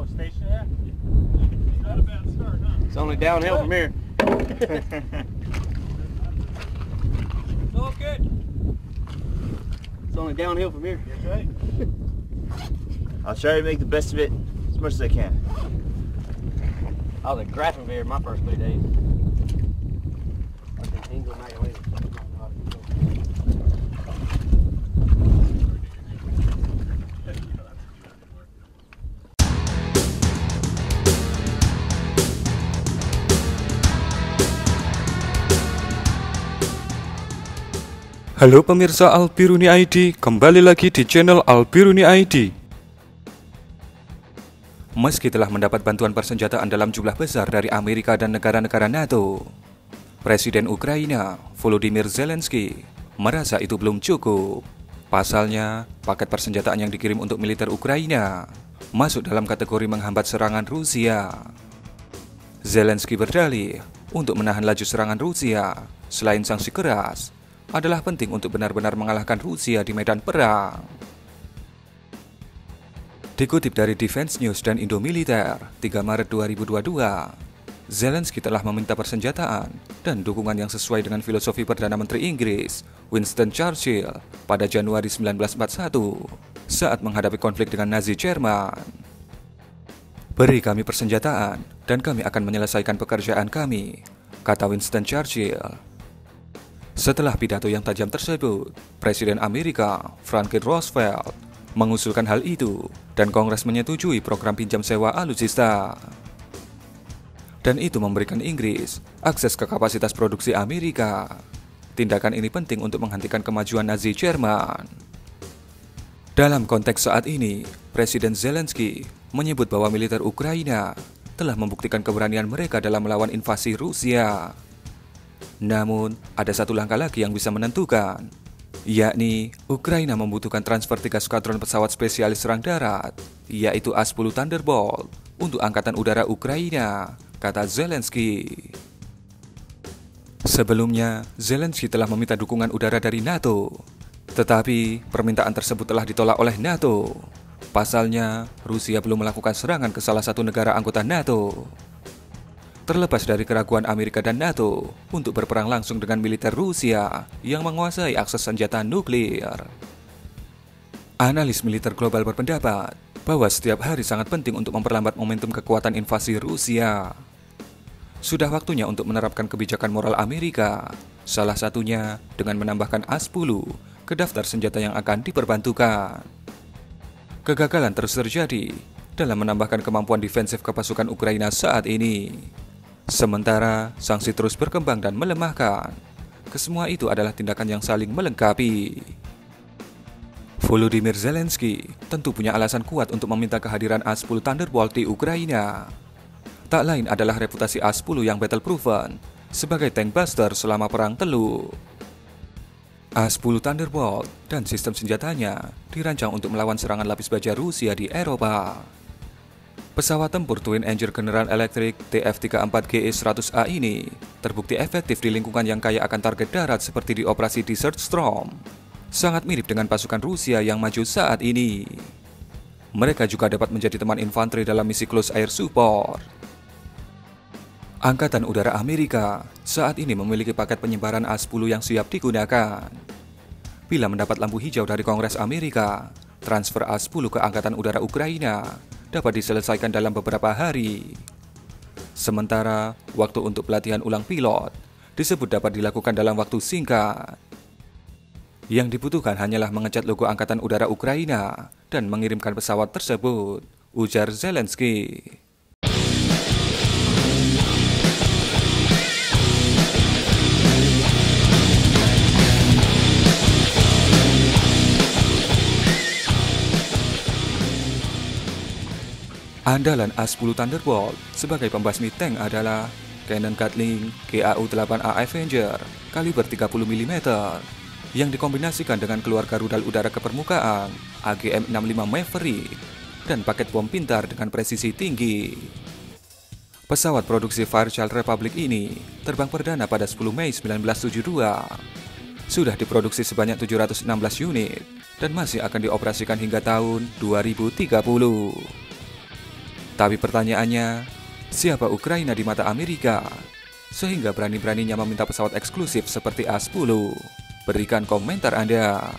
station, yeah. Not a bad start, huh? It's only downhill from here. It's all good. It's only downhill from here. That's right. I'll try to make the best of it as much as I can. I was at Grafenwehr my first 3 days. I think Engel might wait. Halo pemirsa Albiruni ID, kembali lagi di channel Albiruni ID. Meski telah mendapat bantuan persenjataan dalam jumlah besar dari Amerika dan negara-negara NATO, Presiden Ukraina, Volodymyr Zelensky, merasa itu belum cukup. Pasalnya, paket persenjataan yang dikirim untuk militer Ukraina masuk dalam kategori menghambat serangan Rusia. Zelensky berdalih, untuk menahan laju serangan Rusia, selain sanksi keras, adalah penting untuk benar-benar mengalahkan Rusia di medan perang. Dikutip dari Defense News dan Indomiliter, 3 Maret 2022, Zelensky telah meminta persenjataan dan dukungan yang sesuai dengan filosofi Perdana Menteri Inggris, Winston Churchill, pada Januari 1941 saat menghadapi konflik dengan Nazi Jerman. Beri kami persenjataan dan kami akan menyelesaikan pekerjaan kami, kata Winston Churchill. Setelah pidato yang tajam tersebut, Presiden Amerika, Franklin Roosevelt, mengusulkan hal itu dan Kongres menyetujui program pinjam sewa alutsista. Dan itu memberikan Inggris akses ke kapasitas produksi Amerika. Tindakan ini penting untuk menghentikan kemajuan Nazi Jerman. Dalam konteks saat ini, Presiden Zelensky menyebut bahwa militer Ukraina telah membuktikan keberanian mereka dalam melawan invasi Rusia. Namun, ada satu langkah lagi yang bisa menentukan, yakni Ukraina membutuhkan transfer 3 skadron pesawat spesialis serang darat, yaitu A-10 Thunderbolt, untuk Angkatan Udara Ukraina, kata Zelensky. Sebelumnya, Zelensky telah meminta dukungan udara dari NATO, tetapi permintaan tersebut telah ditolak oleh NATO. Pasalnya, Rusia belum melakukan serangan ke salah satu negara anggota NATO. Terlepas dari keraguan Amerika dan NATO untuk berperang langsung dengan militer Rusia yang menguasai akses senjata nuklir. Analis militer global berpendapat bahwa setiap hari sangat penting untuk memperlambat momentum kekuatan invasi Rusia. Sudah waktunya untuk menerapkan kebijakan moral Amerika, salah satunya dengan menambahkan A-10 ke daftar senjata yang akan diperbantukan. Kegagalan terus terjadi dalam menambahkan kemampuan defensif ke pasukan Ukraina saat ini. Sementara sanksi terus berkembang dan melemahkan. Kesemua itu adalah tindakan yang saling melengkapi. Volodymyr Zelensky tentu punya alasan kuat untuk meminta kehadiran A-10 Thunderbolt di Ukraina. Tak lain adalah reputasi A-10 yang battle-proven sebagai tank buster selama Perang Teluk. A-10 Thunderbolt dan sistem senjatanya dirancang untuk melawan serangan lapis baja Rusia di Eropa. Pesawat tempur Twin Engine General Electric TF-34GE-100A ini terbukti efektif di lingkungan yang kaya akan target darat seperti di operasi Desert Storm. Sangat mirip dengan pasukan Rusia yang maju saat ini. Mereka juga dapat menjadi teman infanteri dalam misi close air support. Angkatan Udara Amerika saat ini memiliki paket penyebaran A-10 yang siap digunakan. Bila mendapat lampu hijau dari Kongres Amerika, transfer A-10 ke Angkatan Udara Ukraina dapat diselesaikan dalam beberapa hari. Sementara, waktu untuk pelatihan ulang pilot disebut dapat dilakukan dalam waktu singkat. Yang dibutuhkan hanyalah mengecat logo Angkatan Udara Ukraina dan mengirimkan pesawat tersebut, ujar Zelensky. Andalan A-10 Thunderbolt sebagai pembasmi tank adalah Cannon Gatling GAU-8A Avenger kaliber 30 mm yang dikombinasikan dengan keluarga rudal udara ke permukaan AGM-65 Maverick dan paket bom pintar dengan presisi tinggi. Pesawat produksi Fairchild Republic ini terbang perdana pada 10 Mei 1972. Sudah diproduksi sebanyak 716 unit dan masih akan dioperasikan hingga tahun 2030. Tapi pertanyaannya, siapa Ukraina di mata Amerika? Sehingga berani-beraninya meminta pesawat eksklusif seperti A-10. Berikan komentar Anda.